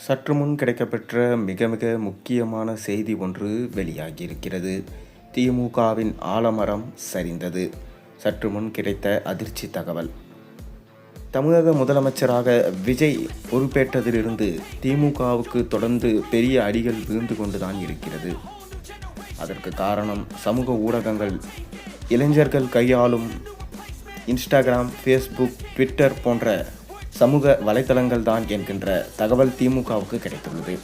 சற்று முன் கிடைக்கப்பெற்ற மிக மிக முக்கியமான செய்தி ஒன்று வெளியாகியிருக்கிறது. திமுகவின் ஆலமரம் சரிந்தது. சற்று முன் கிடைத்த அதிர்ச்சி தகவல். தமிழக முதலமைச்சராக விஜய் பொறுப்பேற்றதிலிருந்து திமுகவுக்கு தொடர்ந்து பெரிய அடிகள் விழுந்து கொண்டுதான் இருக்கிறது. அதற்கு காரணம் சமூக ஊடகங்கள், இளைஞர்கள் கையாளும் இன்ஸ்டாகிராம், ஃபேஸ்புக், ட்விட்டர் போன்ற சமூக வலைத்தளங்கள் தான் என்கின்ற தகவல் திமுகவுக்கு கிடைத்துள்ளது.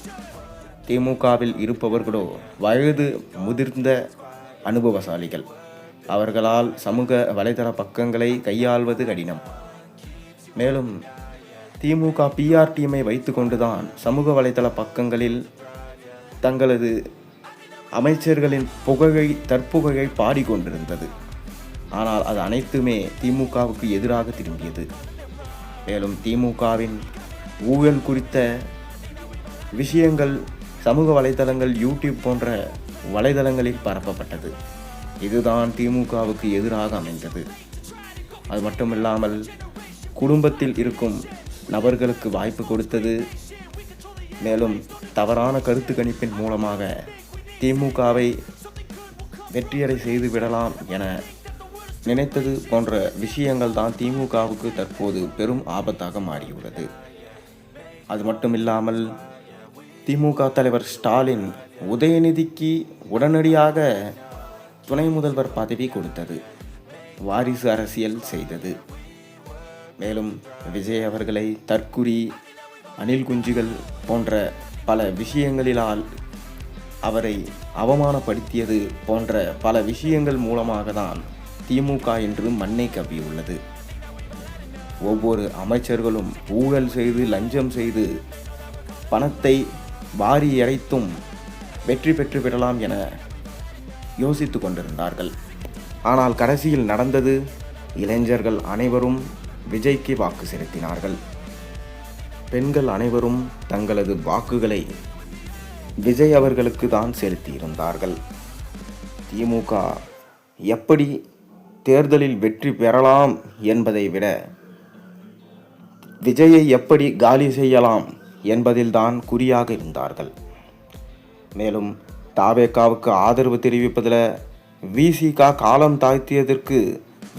திமுகவில் இருப்பவர்களோ வயது முதிர்ந்த அனுபவசாலிகள். அவர்களால் சமூக வலைதள பக்கங்களை கையாள்வது கடினம். மேலும் திமுக பிஆர் டீமை வைத்து கொண்டுதான் சமூக வலைதள பக்கங்களில் தங்களது அமைச்சர்களின் தற்புகழை பாடிக்கொண்டிருந்தது. ஆனால் அது அனைத்துமே திமுகவுக்கு எதிராக திரும்பியது. மேலும் திமுகவின் ஊழல் குறித்த விஷயங்கள் சமூக வலைதளங்கள், யூடியூப் போன்ற வலைதளங்களில் பரப்பப்பட்டது. இதுதான் திமுகவுக்கு எதிராக அமைந்தது. அது மட்டுமில்லாமல் குடும்பத்தில் இருக்கும் நபர்களுக்கு வாய்ப்பு கொடுத்தது. மேலும் தவறான கருத்து கணிப்பின் மூலமாக திமுகவை வெற்றியடை செய்து விடலாம் என நினைத்தது போன்ற விஷயங்கள் தான் திமுகவுக்கு தற்போது பெரும் ஆபத்தாக மாறியுள்ளது. அது மட்டுமில்லாமல் திமுக தலைவர் ஸ்டாலின் உதயநிதிக்கு உடனடியாக துணை முதல்வர் பதவி கொடுத்தது. வாரிசு அரசியல் செய்தது. மேலும் விஜய் அவர்களை தற்குறி, அணில் குஞ்சுகள் போன்ற பல விஷயங்களிலால் அவரை அவமானப்படுத்தியது போன்ற பல விஷயங்கள் மூலமாக தான் திமுக என்று மண்ணை கவ்வியுள்ளது. ஒவ்வொரு அமைச்சர்களும் ஊழல் செய்து, லஞ்சம் செய்து, பணத்தை வாரி இறைத்தும் வெற்றி பெற்று விடலாம் என யோசித்து கொண்டிருந்தார்கள். ஆனால் கடைசியில் நடந்தது, இளைஞர்கள் அனைவரும் விஜய்க்கு வாக்கு செலுத்தினார்கள். பெண்கள் அனைவரும் தங்களது வாக்குகளை விஜய் அவர்களுக்கு தான் செலுத்தியிருந்தார்கள். திமுக எப்படி தேர்தலில் வெற்றி பெறலாம் என்பதை விட விஜயை எப்படி காலி செய்யலாம் என்பதில்தான் குறியாக இருந்தார்கள். மேலும் தாவேகாவுக்கு ஆதரவு தெரிவிப்பதில் விசிக காலம் தாழ்த்தியதற்கு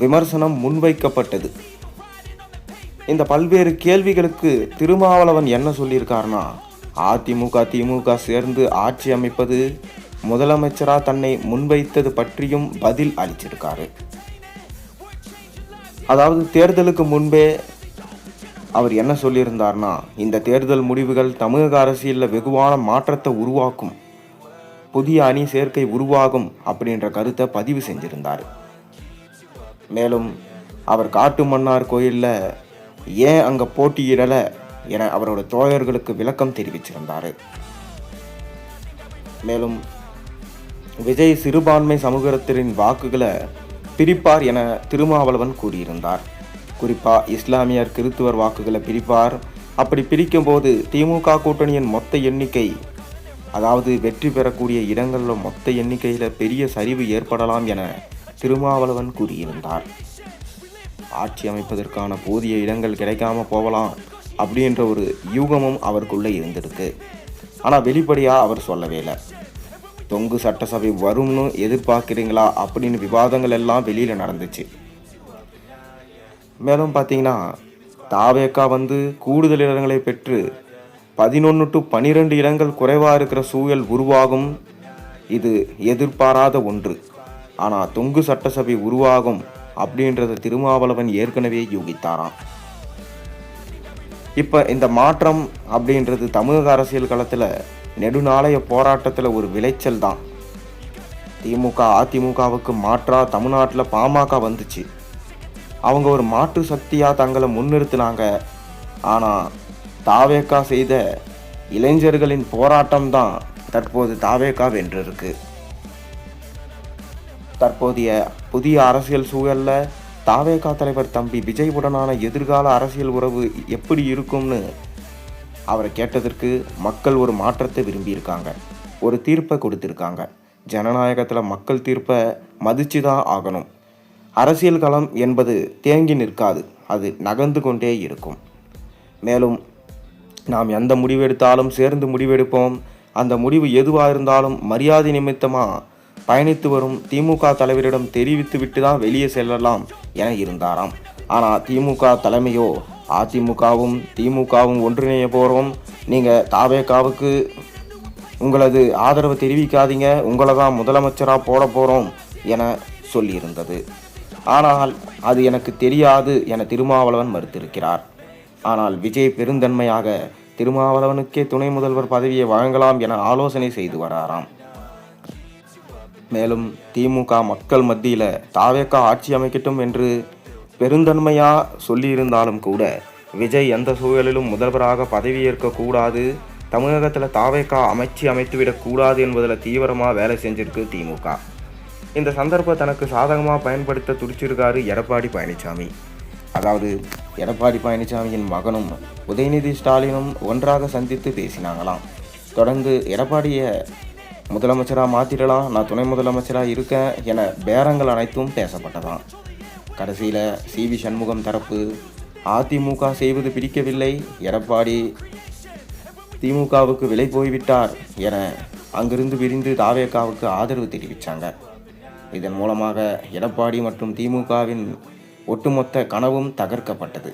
விமர்சனம் முன்வைக்கப்பட்டது. இந்த பல்வேறு கேள்விகளுக்கு திருமாவளவன் என்ன சொல்லியிருக்காருன்னா, அதிமுக திமுக சேர்ந்து ஆட்சி அமைப்பது முதலமைச்சராக தன்னை முன்வைத்தது பற்றியும் பதில் அளிச்சிருக்காரு. அதாவது தேர்தலுக்கு முன்பே அவர் என்ன சொல்லியிருந்தார்னா, இந்த தேர்தல் முடிவுகள் தமிழக அரசியலில் வெகுவான மாற்றத்தை உருவாக்கும், புதிய அணி சேர்க்கை உருவாகும் அப்படின்ற கருத்தை பதிவு செஞ்சிருந்தார். மேலும் அவர் காட்டு மன்னார் கோயிலில் ஏன் அங்கே போட்டியிடலை என அவரோட தோழர்களுக்கு விளக்கம் தெரிவிச்சிருந்தார். மேலும் விஜய் சிறுபான்மை சமூகத்தினரின் வாக்குகளை பிரிப்பார் என திருமாவளவன் கூறியிருந்தார். குறிப்பாக இஸ்லாமியர், கிறித்துவர் வாக்குகளை பிரிப்பார். அப்படி பிரிக்கும் போது திமுக கூட்டணியின் மொத்த எண்ணிக்கை, அதாவது வெற்றி பெறக்கூடிய இடங்களில் மொத்த எண்ணிக்கையில் பெரிய சரிவு ஏற்படலாம் என திருமாவளவன் கூறியிருந்தார். ஆட்சி அமைப்பதற்கான போதிய இடங்கள் கிடைக்காம போகலாம் அப்படின்ற ஒரு யூகமும் அவருக்குள்ளே இருந்திருக்கு. ஆனால் வெளிப்படையாக அவர் சொல்லவே இல்லை. தொங்கு சட்டசபை வரும்னு எதிர்பார்க்குறீங்களா அப்படின்னு விவாதங்கள் எல்லாம் வெளியில் நடந்துச்சு. மேலும் பார்த்தீங்கன்னா தாவேகா கூடுதல் இடங்களை பெற்று 11 to 12 இடங்கள் குறைவாக இருக்கிற சூழல் உருவாகும். இது எதிர்பாராத ஒன்று. ஆனால் தொங்கு சட்டசபை உருவாகும் அப்படின்றத திருமாவளவன் ஏற்கனவே யூகித்தாராம். இப்போ இந்த மாற்றம் அப்படின்றது தமிழக அரசியல் களத்தில் நெடுநாளைய போராட்டத்தில் ஒரு விளைச்சல் தான். திமுக அதிமுகவுக்கு மாற்றா தமிழ்நாட்டில் பாமக வந்துச்சு. அவங்க ஒரு மாற்று சக்தியாக தங்களை முன்னிறுத்தினாங்க. ஆனால் தாவேகா செய்த இளைஞர்களின் போராட்டம் தான் தற்போது தாவேகா வென்றிருக்கு. தற்போதைய புதிய அரசியல் சூழலில் தாவேகா தலைவர் தம்பி விஜய் உடனான எதிர்கால அரசியல் உறவு எப்படி இருக்கும்னு அவரை கேட்டதற்கு மக்கள் ஒரு மாற்றத்தை விரும்பியிருக்காங்க, ஒரு தீர்ப்பை கொடுத்துருக்காங்க. ஜனநாயகத்தில் மக்கள் தீர்ப்பை மதிச்சு தான் ஆகணும். அரசியல் களம் என்பது தேங்கி நிற்காது, அது நகர்ந்து கொண்டே இருக்கும். மேலும் நாம் எந்த முடிவு எடுத்தாலும் சேர்ந்து முடிவெடுப்போம். அந்த முடிவு எதுவாக இருந்தாலும் மரியாதை நிமித்தமாக பயணித்து வரும் திமுக தலைவரிடம் தெரிவித்து விட்டு தான் வெளியே செல்லலாம் என இருந்தாராம். ஆனால் திமுக தலைமையோ அதிமுகவும் திமுகவும் ஒன்றிணைய போகிறோம், நீங்கள் தாவேகாவுக்கு உங்களது ஆதரவு தெரிவிக்காதீங்க, உங்களை தான் முதலமைச்சராக போட போகிறோம் என சொல்லியிருந்தது. ஆனால் அது எனக்கு தெரியாது என திருமாவளவன் மறுத்திருக்கிறார். ஆனால் விஜய் பெருந்தன்மையாக திருமாவளவனுக்கே துணை முதல்வர் பதவியை வழங்கலாம் என ஆலோசனை செய்து வராராம். மேலும் திமுக மக்கள் மத்தியில் தாவேகா ஆட்சி அமைக்கட்டும் என்று பெருந்தன்மையாக சொல்லியிருந்தாலும் கூட விஜய் எந்த சூழலிலும் முதல்வராக பதவியேற்கக்கூடாது, தமிழகத்தில் தாவேகா அமைத்துவிடக்கூடாது என்பதில் தீவிரமாக வேலை செஞ்சிருக்கு திமுக. இந்த சந்தர்ப்பம் தனக்கு சாதகமாக பயன்படுத்த துடிச்சிருக்காரு எடப்பாடி பழனிசாமி. அதாவது எடப்பாடி பழனிசாமியின் மகனும் உதயநிதி ஸ்டாலினும் ஒன்றாக சந்தித்து பேசினாங்களாம். தொடர்ந்து எடப்பாடியை முதலமைச்சராக மாற்றிடலாம், நான் துணை முதலமைச்சராக இருக்கேன் என பேரங்கள் அனைத்தும் பேசப்பட்டதாம். கடைசியில் சிவி சண்முகம் தரப்பு அதிமுக செய்வது பிடிக்கவில்லை, எடப்பாடி திமுகவுக்கு விலை போய்விட்டார் என அங்கிருந்து விரிந்து தாவேகாவுக்கு ஆதரவு தெரிவித்தாங்க. இதன் மூலமாக எடப்பாடி மற்றும் திமுகவின் ஒட்டுமொத்த கனவும் தகர்க்கப்பட்டது.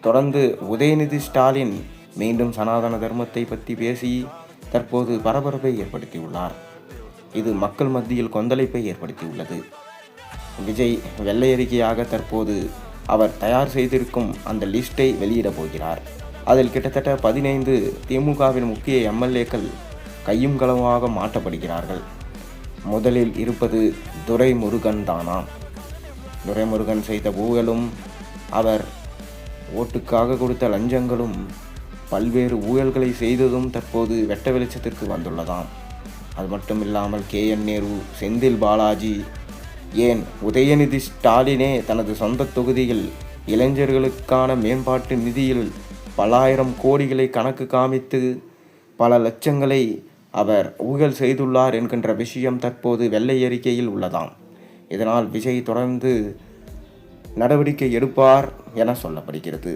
தொடர்ந்து உதயநிதி ஸ்டாலின் மீண்டும் சனாதன தர்மத்தை பற்றி பேசி தற்போது பரபரப்பை ஏற்படுத்தியுள்ளார். இது மக்கள் மத்தியில் கொந்தளிப்பை ஏற்படுத்தியுள்ளது. விஜய் வெள்ளை அறிக்கையாக தற்போது அவர் தயார் செய்திருக்கும் அந்த லிஸ்ட்டை வெளியிட போகிறார். அதில் கிட்டத்தட்ட 15 திமுகவின் முக்கிய எம்எல்ஏக்கள் கையும் களவுமாக மாற்றப்படுகிறார்கள். முதலில் இருப்பது துரைமுருகன் தானாம். துரைமுருகன் செய்த ஊழலும் அவர் ஓட்டுக்காக கொடுத்த லஞ்சங்களும் பல்வேறு ஊழல்களை செய்ததும் தற்போது வெட்ட வெளிச்சத்திற்கு வந்துள்ளதாம். அது மட்டும் இல்லாமல் KN நேரு, செந்தில் பாலாஜி, ஏன் உதயநிதி ஸ்டாலினே தனது சொந்த தொகுதியில் இளைஞர்களுக்கான மேம்பாட்டு நிதியில் பல ஆயிரம் கோடிகளை கணக்கு காமித்து பல லட்சங்களை அவர் ஊழல் செய்துள்ளார் என்கின்ற விஷயம் தற்போது வெள்ளை அறிக்கையில் உள்ளதாம். இதனால் விஜய் தொடர்ந்து நடவடிக்கை எடுப்பார் என சொல்லப்படுகிறது.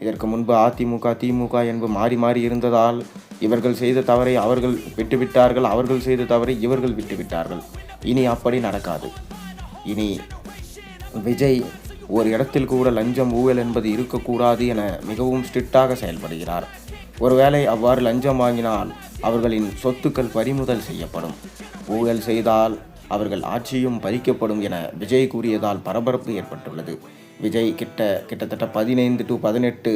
இதற்கு முன்பு அதிமுக திமுக என்பது மாறி மாறி இருந்ததால் இவர்கள் செய்த தவறை அவர்கள் விட்டுவிட்டார்கள், அவர்கள் செய்த தவறை இவர்கள் விட்டுவிட்டார்கள். இனி அப்படி நடக்காது. இனி விஜய் ஒரு இடத்தில் கூட லஞ்சம் ஊழல் என்பது இருக்கக்கூடாது என மிகவும் ஸ்ட்ரிக்டாக செயல்படுகிறார். ஒருவேளை அவ்வாறு லஞ்சம் வாங்கினால் அவர்களின் சொத்துக்கள் பறிமுதல் செய்யப்படும், ஊழல் செய்தால் அவர்கள் ஆட்சியும் பறிக்கப்படும் என விஜய் கூறியதால் பரபரப்பு ஏற்பட்டுள்ளது. விஜய் கிட்டத்தட்ட 15 to 18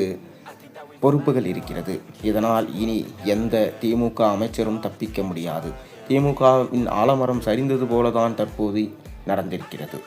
பொறுப்புகள் இருக்கிறது. இதனால் இனி எந்த திமுக அமைச்சரும் தப்பிக்க முடியாது. திமுகவின் ஆலமரம் சரிந்தது போலதான் தற்போது நடந்திருக்கிறது.